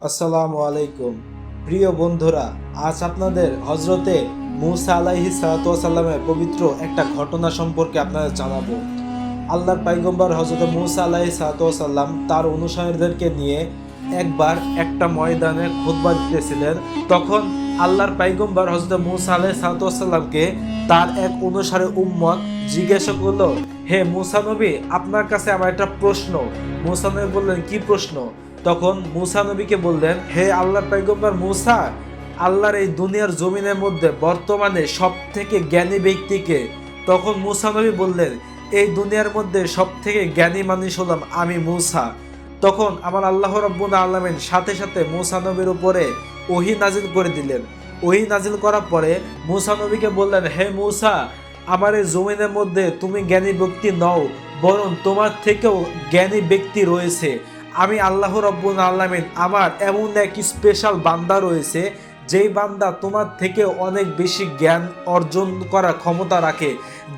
আসসালামু আলাইকুম প্রিয় বন্ধুরা, আজ আপনাদের হজরতে মুসা আলাইহিস সালাতু ওয়াস সালামের পবিত্র একটা ঘটনা সম্পর্কে আপনাদের জানাবো। আল্লাহর পয়গম্বর হজরত মুসা আলাইহিস সালাতু ওয়াস সালাম তার অনুসারীদেরকে নিয়ে একবার একটা ময়দানে খুতবা দিতেছিলেন। তখন আল্লাহর পয়গম্বর হজরত মুসা আলাইহিস সালাতু ওয়াস সালামকে তার এক অনুসারী উম্মত জিজ্ঞাসা করলো, হে মুসা নবী, আপনার কাছে আমার একটা প্রশ্ন। মুসা নবী বললেন, কি প্রশ্ন? তখন মুসা নবীকে বললেন, হে আল্লাহর পয়গম্বর মুসা, আল্লাহর এই দুনিয়ার জমিনের মধ্যে বর্তমানে সব থেকে জ্ঞানী ব্যক্তিকে? তখন মুসা নবী বললেন, এই দুনিয়ার মধ্যে সব থেকে জ্ঞানী মানুষ হলাম আমি মুসা। তখন আমার আল্লাহ রাব্বুল আলামিন সাথে সাথে মুসা নবীর উপরে ওহী নাজিল করে দিলেন। ওহী নাজিল করার পরে মুসা নবীকে বললেন, হে মুসা, আমার এই জমিনের মধ্যে তুমি জ্ঞানী ব্যক্তি নও, বরং তোমার থেকেও জ্ঞানী ব্যক্তি রয়েছে। আমি আল্লাহ রাব্বুল আলামিন আমার এমন এক স্পেশাল বান্দা রয়েছে, যেই বান্দা তোমার থেকে অনেক বেশি জ্ঞান অর্জন করার ক্ষমতা রাখে,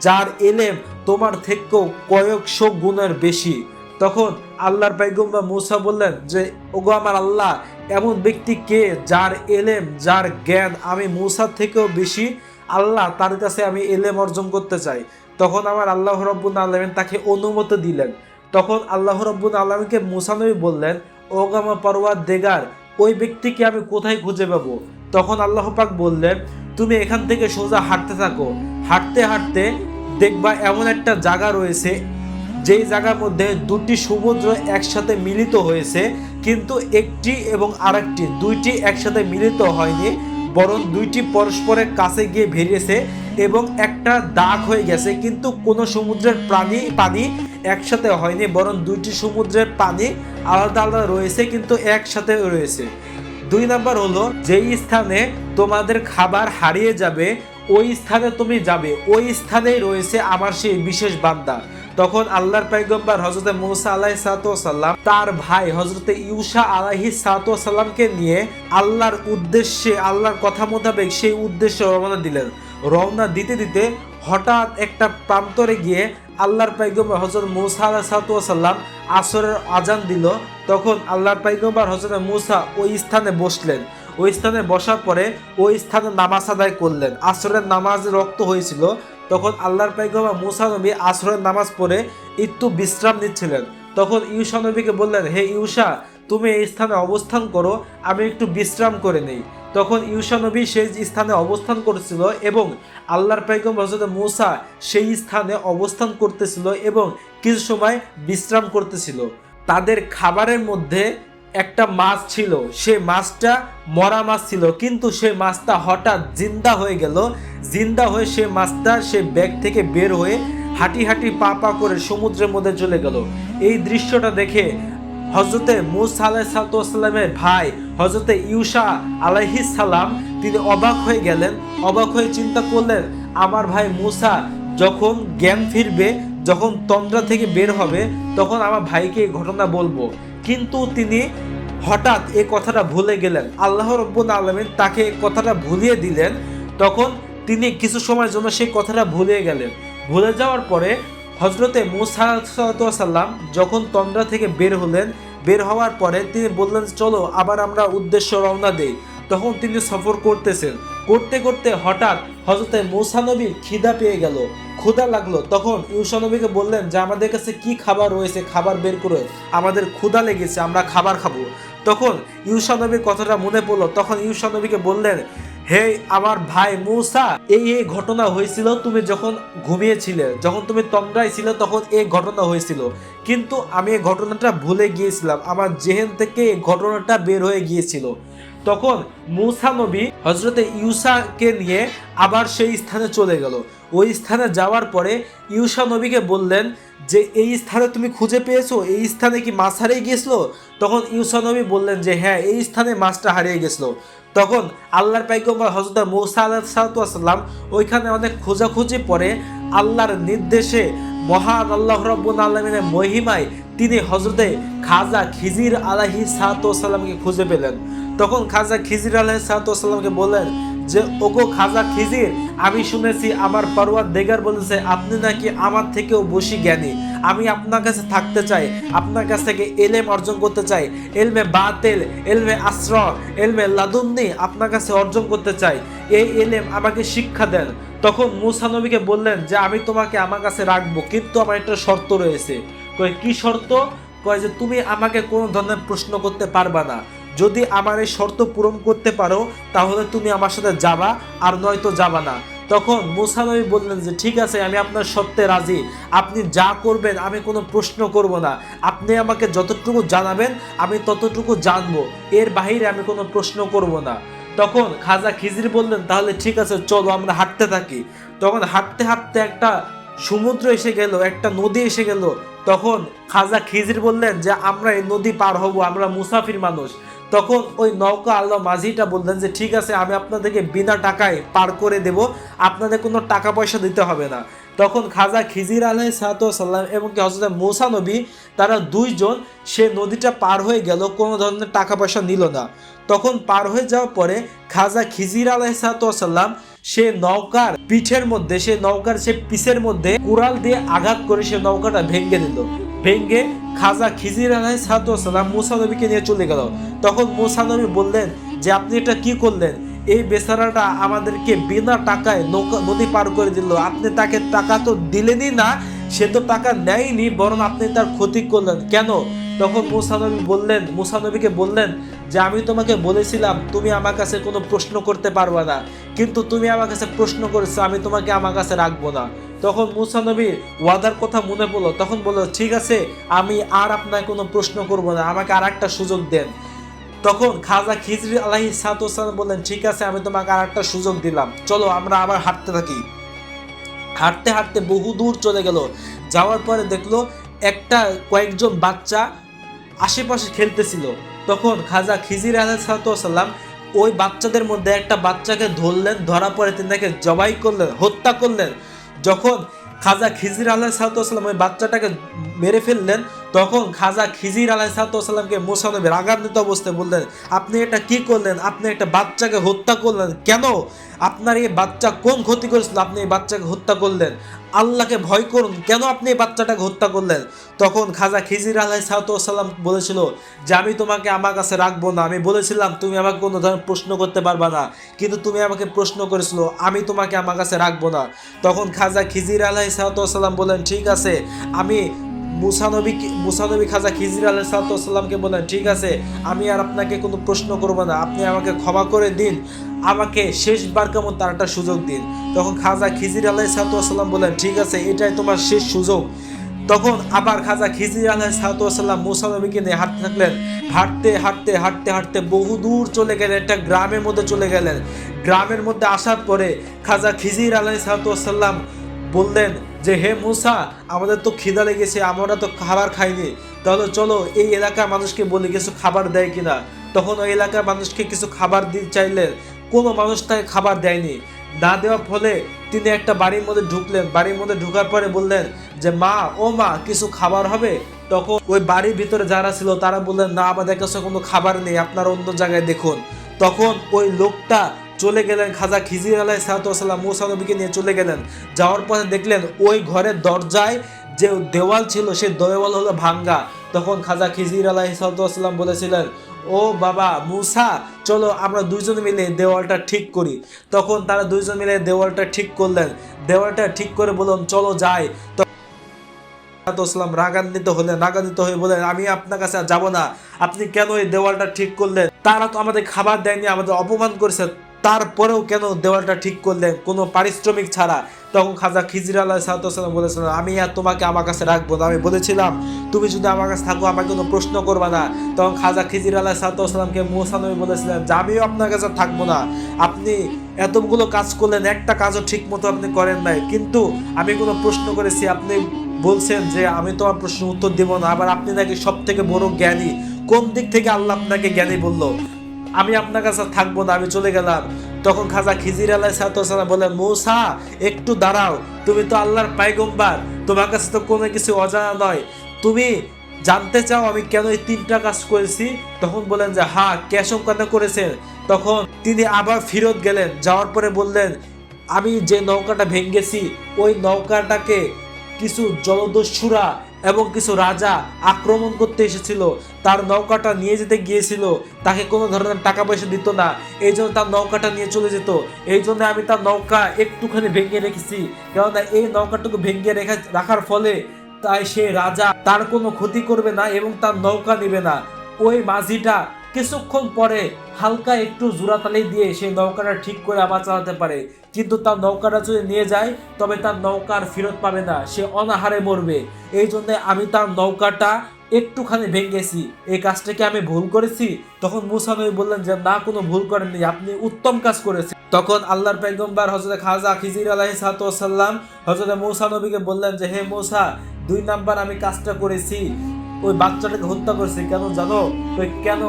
যার এলেম তোমার থেকেও কয়েকশো গুণের বেশি। তখন আল্লাহর পয়গম্বর মুসা বললেন যে, ওগো আমার আল্লাহ, এমন ব্যক্তি কে যার এলেম, যার জ্ঞান আমি মুসার থেকেও বেশি? আল্লাহ, তার কাছে আমি এলেম অর্জন করতে চাই। তখন আমার আল্লাহ রাব্বুল আলামিন তাকে অনুমতি দিলেন। তখন আল্লাহ রাব্বুল আলামিনকে মুসা নবী বললেন, ওগো আমার পরওয়ারদিগার, ওই ব্যক্তিকে আমি কোথায় খুঁজে পাবো? তখন আল্লাহ পাক বললেন, তুমি এখান থেকে সোজা হাঁটতে থাকো। হাঁটতে হাঁটতে দেখবা এমন একটা জায়গা রয়েছে, যেই জায়গার মধ্যে দুটি সমুদ্র একসাথে মিলিত হয়েছে, কিন্তু একটি এবং আরেকটি দুইটি একসাথে মিলিত হয়নি, বরং দুইটি পরস্পরের কাছে গিয়ে ভিড়েছে এবং একটা দাগ হয়ে গেছে। কিন্তু কোনো সমুদ্রের পানি একসাথে হয়নি, বরং দুইটি সমুদ্রের পানি আলাদা আলাদা রয়েছে, কিন্তু একসাথে রয়েছে। দুই নাম্বার হলো, যেই স্থানে তোমাদের খাবার হারিয়ে যাবে ওই স্থানে তুমি যাবে, ওই স্থানেই রয়েছে আমার সেই বিশেষ বান্দা। তখন আল্লাহর পয়গম্বর হযরতে মুসা আলাইহিস সালাতু ওয়াস সালাম তার ভাই হযরতে ইউশা আলাইহিস সালাতু ওয়াস সালামকে নিয়ে আল্লাহর উদ্দেশ্যে, আল্লাহর কথা মোতাবেক সেই উদ্দেশ্যে রওনা দিলেন। রওনা দিতে দিতে হঠাৎ একটা প্রান্তরে গিয়ে আল্লাহর পয়গম্বর হযরত মুসা আলাইহিস সালাতু ওয়াস সালাম আসরের আজান দিল। তখন আল্লাহর পয়গম্বর হযরত মুসা ওই স্থানে বসলেন। ওই স্থানে বসার পরে ওই স্থানে নামাজ আদায় করলেন। আসরের নামাজ রক্ত হয়েছিল। তখন আল্লাহর পয়গম্বর মুসা নবী আসরের নামাজ পড়ে একটু বিশ্রাম নিচ্ছিলেন। তখন ইউশা নবীকে বললেন, হে ইউশা, তুমি এই স্থানে অবস্থান করো, আমি একটু বিশ্রাম করে নেই। তখন ইউশা নবী সেই স্থানে অবস্থান করছিল এবং আল্লাহর পয়গম্বর হযরত মুসা সেই স্থানে অবস্থান করতেছিল এবং কিছু সময় বিশ্রাম করতেছিল। তাদের খাবারের মধ্যে একটা মাছ ছিল, সেই মাছটা মরা মাছ ছিল, কিন্তু সেই মাছটা হঠাৎ জিন্দা হয়ে গেল। জিন্দা হয়ে সেই মাছটা সেই ব্যাগ থেকে বের হয়ে হাঁটি হাঁটি পা পা করে সমুদ্রের মধ্যে চলে গেল। এই দৃশ্যটা দেখে হযরতে মুসা আলাইহিস সালাতু ওয়াস সালামের ভাই হযরতে ইউশা আলাইহিস সালাম তিনি অবাক হয়ে গেলেন। অবাক হয়ে চিন্তা করলেন, আমার ভাই মুসা যখন জ্ঞান ফিরবে, যখন তন্দ্রা থেকে বের হবে, তখন আমার ভাইকে এই ঘটনা বলবো। কিন্তু তিনি হঠাৎ এই কথাটা ভুলে গেলেন। আল্লাহ রাব্বুল আলামিন তাকে কথাটা ভুলিয়ে দিলেন। তখন তিনি কিছু সময়ের জন্য সেই কথাটা ভুলে গেলেন। ভুলে যাওয়ার পরে হযরতে মুসা সাল্লাল্লাহু আলাইহি সাল্লাম যখন তন্দ্রা থেকে বের হলেন, বের হওয়ার পরে তিনি বললেন, চলো আবার আমরা উদ্দেশ্য রওনা দেই। তখন তিনি সফর করতেছেন। করতে করতে হঠাৎ হযরতে মুসা নবীর খিদা পেয়ে গেল, ক্ষুধা লাগলো। তখন ইউশা নবীকে বললেন যে, আমাদের কাছে কি খাবার রয়েছে, খাবার বের করে, আমাদের ক্ষুধা লেগেছে, আমরা খাবার খাবো। তখন ইউশা নবীর কথাটা মনে পড়লো। তখন ইউশা নবীকে বললেন, হে আমার ভাই মুসা, এই ঘটনা হয়েছিল তুমি যখন ঘুমিয়েছিলে, যখন তুমি তন্দ্রায় ছিলে, তখন এই ঘটনা হয়েছিল, কিন্তু আমি এই ঘটনাটা ভুলে গিয়েছিলাম, আমার জেহেন থেকে এই ঘটনাটা বের হয়ে গিয়েছিল। তখন মুসা নবী হযরতে ইউশাকে নিয়ে আবার সেই স্থানে চলে গেল। ওই স্থানে যাওয়ার পরে ইউশা নবীকে বললেন যে, এই স্থানে তুমি খুঁজে পেয়েছো, এই স্থানে কি মাছ হারিয়ে গিয়েছিল? তখন ইউশা নবী বললেন যে, হ্যাঁ, এই স্থানে মাছটা হারিয়ে গেছিল। তখন আল্লাহর পয়গম্বর হযরত মুসা আলাইহিস সালাতু ওয়াস সালাম ওইখানে অনেক খোঁজাখুঁজি পরে আল্লাহর নির্দেশে, মহান আল্লাহ রাব্বুল আলামিনের মহিমায় তিনি হযরতে খাজা খিজির আলাইহিস সালাতু ওয়াস সালামকে খুঁজে পেলেন। তখন খাজা খিজির আলাইহিস সালাতু ওয়াস সালামকে বললেন যে ওগো খাজা খিজির, আমি শুনেছি আমার পরওয়ারদিগার বলেছে আপনি নাকি আমার থেকেও বেশি জ্ঞানী। আমি আপনার কাছে থাকতে চাই, আপনার কাছ থেকে এলেম অর্জন করতে চাই, এলমে বাতিল, এলমে আসরার, এলমে লাদুন্নি আপনার কাছে অর্জন করতে চাই। এই এলেম আমাকে শিক্ষা দেন। তখন মূসা নবীকে বললেন যে আমি তোমাকে আমার কাছে রাখবো, কিন্তু আমার একটা শর্ত রয়েছে। কয় কি শর্ত? কয় যে তুমি আমাকে কোনো ধরনের প্রশ্ন করতে পারবা না। যদি আমার এই শর্ত পূরণ করতে পারো তাহলে তুমি আমার সাথে যাবা, আর নয়তো যাবা না। তখন মূসা নবী বললেন যে ঠিক আছে, আমি আপনার শর্তে রাজি, আপনি যা করবেন আমি কোনো প্রশ্ন করব না, আপনি আমাকে যতটুকু জানাবেন আমি ততটুকু জানবো, এর বাহিরে আমি কোনো প্রশ্ন করব না। তখন খাজা খিজির বললেন তাহলে ঠিক আছে, চলো আমরা হাঁটতে থাকি। তখন হাঁটতে হাঁটতে একটা সমুদ্র এসে গেল, একটা নদী এসে গেল। তখন খাজা খিজির বললেন যে আমরা এই নদী পার হব, আমরা মুসাফির মানুষ। তখন ওই নৌকা আল্লাহ মাঝিটা বললেন যে ঠিক আছে, আমি আপনাদেরকে বিনা টাকায় পার করে দেব, আপনাদের কোনো টাকা পয়সা দিতে হবে না। তখন খাজা খিজির আলাইহিস সালাম এবং কি হযরত মূসা নবী, তারা দুইজন সে নদীটা পার হয়ে গেল, কোনো ধরনের টাকা পয়সা নিল না। তখন পার হয়ে যাওয়ার পরে খাজা খিজির আলাইহিস সালাম সে নৌকার পিঠের মধ্যে, সে নৌকার সে পিছের মধ্যে কুড়াল দিয়ে আঘাত করে সে নৌকাটা ভেঙে দিল। ভেঙে খাজা খিজির আলাইহিস সালাম মূসা নবীকে নিয়ে চলে গেল। তখন মূসা নবী বললেন যে আপনি এটা কি করলেন? এই বেচারাটা আমাদেরকে বিনা টাকায় নদী পার করে দিল, আপনি তাকে টাকা তো দিলেনই না, সে তো টাকা নেয়নি, বরং আপনি তার ক্ষতি করলেন কেন? তখন মূসা নবীকে বললেন যে আমি তোমাকে বলেছিলাম তুমি আমার কাছে কোনো প্রশ্ন করতে পারবে না, কিন্তু তুমি আমার কাছে প্রশ্ন করেছো, আমি তোমাকে আমার কাছে রাখবো না। তখন মূসা নবীর ওয়াদার কথা মনে পড়লো, তখন বললো ঠিক আছে, আমি আর আপনার কোনো প্রশ্ন করব না, আমাকে আর একটা সুযোগ দেন। তখন খাজা খিজরি আলাইহিস সালাম বললেন ঠিক আছে, আমি তোমাকে আর একটা সুযোগ দিলাম, চলো আমরা আবার হাঁটতে থাকি। হাঁটতে হাঁটতে বহু দূর চলে গেল। যাওয়ার পরে দেখলো কয়েকজন বাচ্চা আশেপাশে খেলতেছিল। তখন খাজা খিজির আলাইহিস সালাম ওই বাচ্চাদের মধ্যে একটা বাচ্চাকে ধরলেন, ধরা পরে তিনি তাকে জবাই করলেন, হত্যা করলেন। যখন খাজা খিজির আলাইহিস সালাম ওই বাচ্চাটাকে মেরে ফেললেন, তখন খাজা খিজির আলাইহিস সালামকে মূসা নবী রাগান্বিত অবস্থায় বললেন আপনি এটা কি করলেন? আপনি একটা বাচ্চাকে হত্যা করলেন কেন? আপনার এই বাচ্চা কোন ক্ষতি করেছিল আপনি এই বাচ্চাকে হত্যা করলেন? আল্লাহকে ভয় করুন, কেন আপনি এই বাচ্চাটাকে হত্যা করলেন? তখন খাজা খিজির আলাইহিস সালাম বলেছিল যে আমি তোমাকে আমার কাছে রাখবো না, আমি বলেছিলাম তুমি আমাকে কোনো ধরনের প্রশ্ন করতে পারবা না, কিন্তু তুমি আমাকে প্রশ্ন করেছিল, আমি তোমাকে আমার কাছে রাখবো না। তখন খাজা খিজির আলাইহিস সালাম বলেন ঠিক আছে, আমি মূসা নবী খাজা খিজির আলাইহিস সালামকে বলেন ঠিক আছে, আমি আর আপনাকে কোনো প্রশ্ন করব না, আপনি আমাকে ক্ষমা করে দিন, আমাকে শেষবার কেমন তার একটা সুযোগ দিন। তখন খাজা খিজির আলাইহিস সালাম বলেন ঠিক আছে, এটাই তোমার শেষ সুযোগ। তখন আবার খাজা খিজির আলাইহিস সালাম মূসা নবীকে নিয়ে হাঁটতে থাকলেন। হাঁটতে হাঁটতে হাঁটতে হাঁটতে বহু দূর চলে গেলেন, একটা গ্রামের মধ্যে চলে গেলেন। গ্রামের মধ্যে আসার পরে খাজা খিজির আলাইহিস সালাম বললেন যে হে মূসা, আমাদের তো খিদা লেগেছে, আমরা তো খাবার খাইনি, তাহলে চলো এই এলাকার মানুষকে বলি কিছু খাবার দেয় কিনা। তখন ওই এলাকার মানুষকে কিছু খাবার দিতে চাইলেন, কোনো মানুষ তাকে খাবার দেয়নি। না দেওয়ার ফলে তিনি একটা বাড়ির মধ্যে ঢুকলেন। বাড়ির মধ্যে ঢোকার পরে বললেন যে মা, ও মা, কিছু খাবার হবে? তখন ওই বাড়ির ভিতরে যারা ছিল তারা বললেন না, আমাদের কাছে কোনো খাবার নেই, আপনারা অন্য জায়গায় দেখুন। তখন ওই লোকটা চলে গেলেন, খাজা খিজির আলাইহিস সালাম মূসা নবীকে নিয়ে চলে গেলেন। যাওয়ার পরে দেখলেন ওই ঘরের দরজায় যে দেওয়াল ছিল সেই দেওয়াল হলো ভাঙ্গা। তখন খাজা খিজির আলাইহিস সালাম বলেছিলেন ও বাবা মূসা, চলো আমরা দুইজন মিলে দেওয়ালটা ঠিক করি। তখন তারা দুইজন মিলে দেওয়ালটা ঠিক করলেন। দেওয়ালটা ঠিক করে বললেন চলো যাই। রাগান্বিত হয়ে বলেন আমি আপনার কাছে আর যাবো না, আপনি কেন এই দেওয়ালটা ঠিক করলেন? তারা তো আমাদের খাবার দেয়নি, আমাদের অপমান করেছে, তারপরেও কেন দেওয়ালটা ঠিক করলেন কোনো পারিশ্রমিক ছাড়া? তখন খাজা খিজির আলাইহিস সালাম বলেছিলেন আমি আর তোমাকে আমার কাছে রাখবো না, আমি বলেছিলাম তুমি যদি আমার কাছে থাকো আমাকে কোনো প্রশ্ন করবা না। তখন খাজা খিজির আলাইহিস সালামকে মূসা নবী বলেছিলেন যে আমিও আপনার কাছে থাকবো না, আপনি এতগুলো কাজ করলেন, একটা কাজও ঠিক মতো আপনি করেন নাই, কিন্তু আমি কোনো প্রশ্ন করেছি, আপনি বলছেন যে আমি তোমার প্রশ্ন উত্তর দেব না, আবার আপনি নাকি সব থেকে বড় জ্ঞানী, কোন দিক থেকে আল্লাহ আপনাকে জ্ঞানী বললো? আমি আপনার কাছে থাকবো না, আমি চলে গেলাম। তখন খাজা খিজির আলাইহিস সালাম বলে মূসা একটু দাঁড়াও, তুমি তো আল্লাহর পয়গম্বর, তোমার কাছে তো কোনো কিছু অজানা নয়, তুমি জানতে চাও আমি কেন এই 3টা কাজ করেছি? তখন বললেন যে হ্যাঁ, কে আশঙ্কা করেছেন? তখন তিনি আবার ফিরত গেলেন, যাওয়ার পরে বললেন আমি যে নৌকাটা ভেঙেছি ওই নৌকাটাকে কিছু জলদস্যুরা এবং কিছু রাজা আক্রমণ করতে এসেছিল, তার নৌকাটা নিয়ে যেতে গিয়েছিল, তাকে কোনো ধরনের টাকা পয়সা দিত না, এই জন্য তার নৌকাটা নিয়ে চলে যেত। এই জন্য আমি তার নৌকা একটুখানি ভেঙে রেখেছি, কেননা এই নৌকাটুকু ভেঙে রাখার ফলে তাই সে রাজা তার কোনো ক্ষতি করবে না এবং তার নৌকা নেবে না। ওই মাঝিটা কিছুক্ষণ পরে হালকা একটু জোড়াতালি দিয়ে সেই নৌকাটা ঠিক করে আবার চালাতে পারে, কিন্তু তার নৌকাটা যদি নিয়ে যায় তবে তার নৌকা আর ফেরত পাবে না, সে অনাহারে মরবে। এই জন্য আমি তার নৌকাটা একটুখানি ভেঙেছি। এই কাজটাকে আমি ভুল করেছি? তখন মুসা নবী বললেন যে না, কোনো ভুল করেননি, আপনি উত্তম কাজ করেছেন। তখন আল্লাহর পয়গম্বর হযরত খাজা খিজির আলাইহিস সালাম হযরত মুসা নবীকে বললেন যে হে মুসা, 2 নাম্বার আমি কাজটা করেছি, ওই বাচ্চাটাকে হত্যা করেছি। কেন জানো? কেন?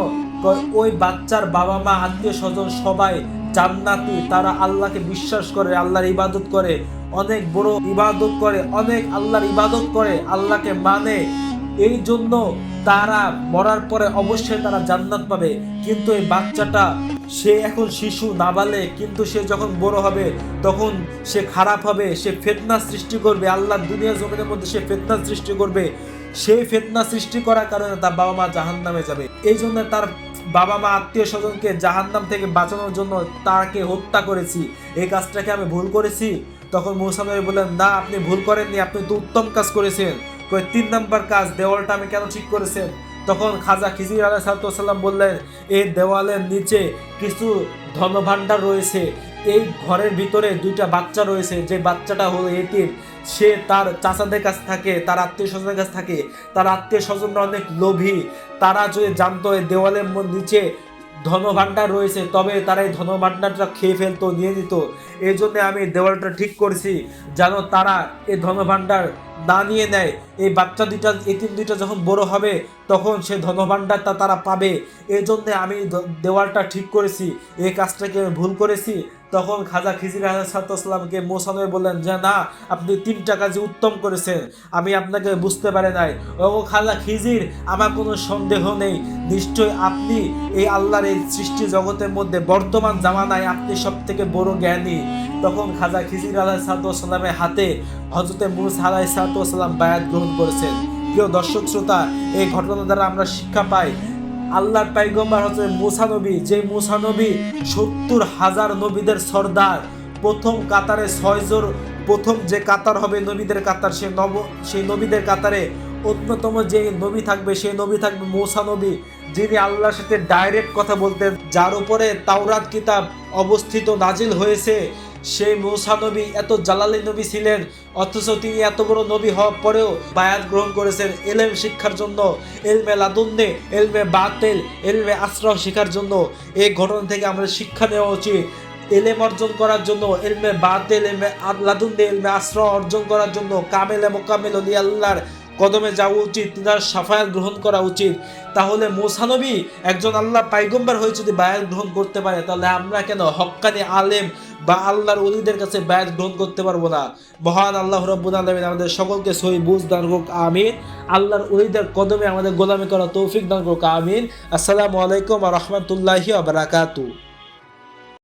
ওই বাচ্চার বাবা মা আত্মীয় স্বজন সবাই জান্নাতি, তারা আল্লাহকে বিশ্বাস করে, আল্লাহর ইবাদত করে, অনেক বড় ইবাদত করে, অনেক আল্লাহর ইবাদত করে, আল্লাহকে মানে, এই জন্য তারা মরার পরে অবশ্যই তারা জান্নাত পাবে। কিন্তু এই বাচ্চাটা সে এখন শিশু নাবালেগ, কিন্তু সে যখন বড় হবে তখন সে খারাপ হবে, সে ফিতনা সৃষ্টি করবে, আল্লাহর দুনিয়া জমিনের মধ্যে সে ফিতনা সৃষ্টি করবে। সেই ফিতনা সৃষ্টি করার কারণে তার বাবা মা জাহান্নামে যাবে। এই জন্য তার বাবা মা আত্মীয় স্বজনকে জাহান্নাম থেকে বাঁচানোর জন্য তাকে হত্যা করেছি। এই কাজটাকে আমি ভুল করেছি? তখন মুসা নবী বললেন না, আপনি ভুল করেননি, আপনি তো উত্তম কাজ করেছেন। 3 নাম্বার কাজ, দেওয়ালটা আমি কেন ঠিক করেছেন? তখন খাজা খিজির আলাইহিস সালাম বললেন এই দেওয়ালের নিচে কিছু ধনভাণ্ডার রয়েছে, এই ঘরের ভিতরে 2টা বাচ্চা রয়েছে, যে বাচ্চাটা হলো এতিম, সে তার চাচাদের কাছে থাকে, তার আত্মীয় স্বজনের কাছে থাকে, তার আত্মীয় স্বজনরা অনেক লোভী, তারা যদি জানতো এই দেওয়ালের নিচে ধনভাণ্ডার রয়েছে তবে তারা এই ধনভাণ্ডারটা খেয়ে ফেলতো, নিয়ে নিত। এই জন্য আমি দেওয়ালটা ঠিক করেছি যেন তারা এই ধনভাণ্ডার না নিয়ে নেয়। এই বাচ্চা 2টা এতিম 2টা যখন বড় হবে তখন সেই ধনভাণ্ডারটা তারা পাবে। এই জন্য আমি দেওয়ালটা ঠিক করেছি। এই কাজটাকে আমি ভুল করেছি? তখন খাজা খিজির আলাইহিস সালামকে মুসা নবী বললেন যে না, আপনি 3টা কাজে উত্তম করেছেন, আমি আপনাকে বুঝতে পারি নাই। ও খাজা খিজির, আমার কোনো সন্দেহ নেই, নিশ্চয় আপনি এই আল্লাহর এই সৃষ্টি জগতের মধ্যে বর্তমান জামানায় আপনি সব থেকে বড় জ্ঞানী। তখন খাজা খিজির আলাইহিস সালামের হাতে হযরত মুসা আলাইহিস সালাম বায়াত গ্রহণ করেছেন। প্রিয় দর্শক শ্রোতা, এই ঘটনা দ্বারা আমরা শিক্ষা পাই আল্লাহর পয়গম্বর হচ্ছে মুসা নবী, যে মুসা নবী 70,000 নবীদের সর্দার, প্রথম কাতারে 6 জন, প্রথম যে কাতার হবে নবীদের কাতার, সেই নবীদের কাতারে অন্যতম যে নবী থাকবে সেই নবী থাকবে মুসা নবী, যিনি আল্লাহর সাথে ডাইরেক্ট কথা বলতেন, যার উপরে তাওরাত কিতাব অবস্থিত নাজিল হয়েছে। সেই মুসা নবী এত জালালি নবী ছিলেন, অথচ তিনি এত বড় নবী হওয়ার পরেও বায়াত গ্রহণ করেছেন ইলম শিক্ষার জন্য, ইলমে লাদুন্নে, ইলমে বাতিল, ইলমে আসরার শেখার জন্য। এই ঘটনা থেকে আমাদের শিক্ষা নেওয়া উচিত। ইলম অর্জন করার জন্য, ইলমে বাতিল, ইলমে লাদুন্নে, ইলমে আসরা অর্জন করার জন্য কামেলে মোকামেল ওলি আল্লাহর কদমে যাওয়া উচিত, তিনার সাফায়াত গ্রহণ করা উচিত। তাহলে মুসা নবী একজন আল্লাহ পয়গম্বর হয়ে যদি বায়াত গ্রহণ করতে পারে, তাহলে আমরা কেন হক্কানি আলেম বা আল্লাহর ওলিদের কাছে বায়াত গ্রহণ করতে পারবো না? মহান আল্লাহ রাব্বুল আলামিন আমাদের সকলকে সহি বুঝ দান করুক, আমিন। আল্লাহর ওলিদের কদমে আমাদের গোলামি করা তৌফিক দান করুক, আমিন। আসসালামু আলাইকুম ওয়া রাহমাতুল্লাহি ওয়া বারাকাতুহু।